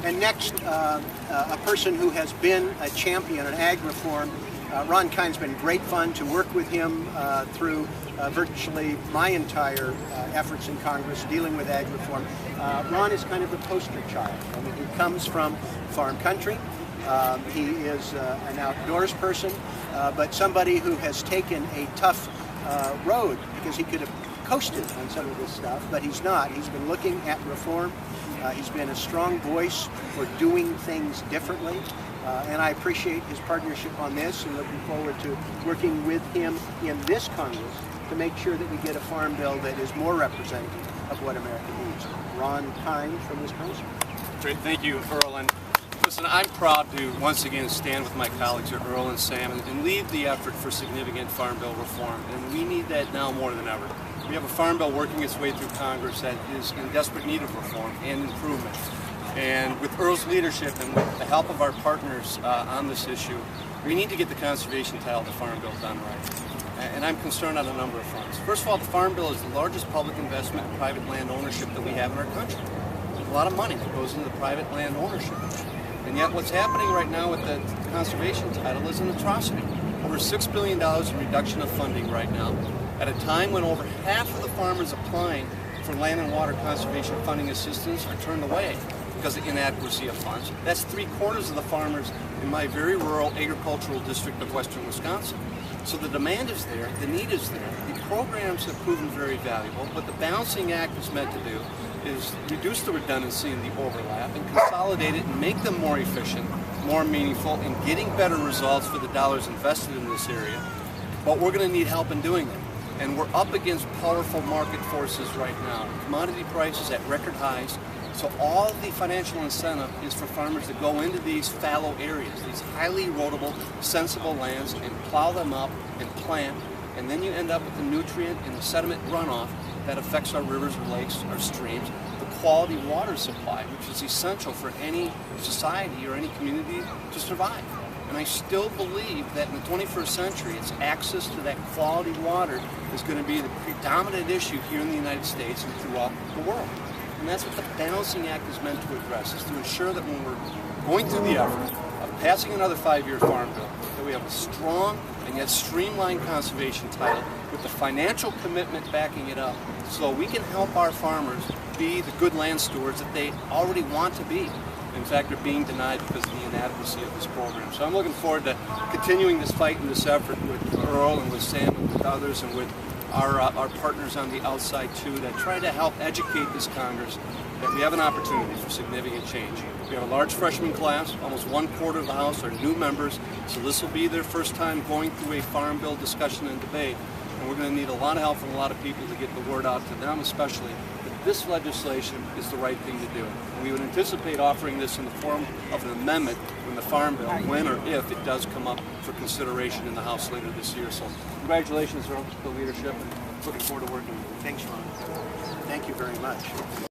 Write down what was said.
And next, a person who has been a champion in ag reform. Ron Kind's been great fun to work with him through virtually my entire efforts in Congress dealing with ag reform. Ron is kind of the poster child. I mean, he comes from farm country. He is an outdoors person, but somebody who has taken a tough road, because he could have coasted on some of this stuff, but he's not. He's been looking at reform. He's been a strong voice for doing things differently, and I appreciate his partnership on this, and looking forward to working with him in this Congress to make sure that we get a farm bill that is more representative of what America needs. Ron Kind from Wisconsin. Great, thank you, Earl. And listen, I'm proud to once again stand with my colleagues here, Earl and Sam, and lead the effort for significant farm bill reform, and we need that now more than ever. We have a farm bill working its way through Congress that is in desperate need of reform and improvement. And with Earl's leadership and with the help of our partners on this issue, we need to get the conservation title of the farm bill done right. And I'm concerned on a number of fronts. First of all, the farm bill is the largest public investment in private land ownership that we have in our country. There's a lot of money that goes into the private land ownership. And yet what's happening right now with the conservation title is an atrocity. Over $6 billion in reduction of funding right now, at a time when over half of the farmers applying for land and water conservation funding assistance are turned away because of inadequacy of funds. That's 3/4 of the farmers in my very rural agricultural district of western Wisconsin. So the demand is there, the need is there, the programs have proven very valuable. What the balancing act is meant to do is reduce the redundancy and the overlap and consolidate it and make them more efficient, more meaningful, and getting better results for the dollars invested in this area. But we're going to need help in doing it. And we're up against powerful market forces right now. Commodity prices at record highs. So all the financial incentive is for farmers to go into these fallow areas, these highly erodible, sensible lands, and plow them up and plant. And then you end up with the nutrient and the sediment runoff that affects our rivers, our lakes, our streams, the quality water supply, which is essential for any society or any community to survive. And I still believe that in the 21st century, it's access to that quality water is going to be the predominant issue here in the United States and throughout the world. And that's what the Balancing Act is meant to address, is to ensure that when we're going through the effort of passing another 5-year farm bill, that we have a strong and yet streamlined conservation title with the financial commitment backing it up, so we can help our farmers be the good land stewards that they already want to be. In fact, they're being denied because of the inadequacy of this program. So I'm looking forward to continuing this fight and this effort with Earl and with Sam and with others and with our partners on the outside too, that try to help educate this Congress that we have an opportunity for significant change. We have a large freshman class, almost 1/4 of the House are new members, so this will be their first time going through a farm bill discussion and debate, and we're going to need a lot of help from a lot of people to get the word out to them especially. This legislation is the right thing to do. And we would anticipate offering this in the form of an amendment in the Farm Bill when or if it does come up for consideration in the House later this year. So congratulations, Earl, for the leadership, and looking forward to working with you. Thanks, Ron. Thank you very much.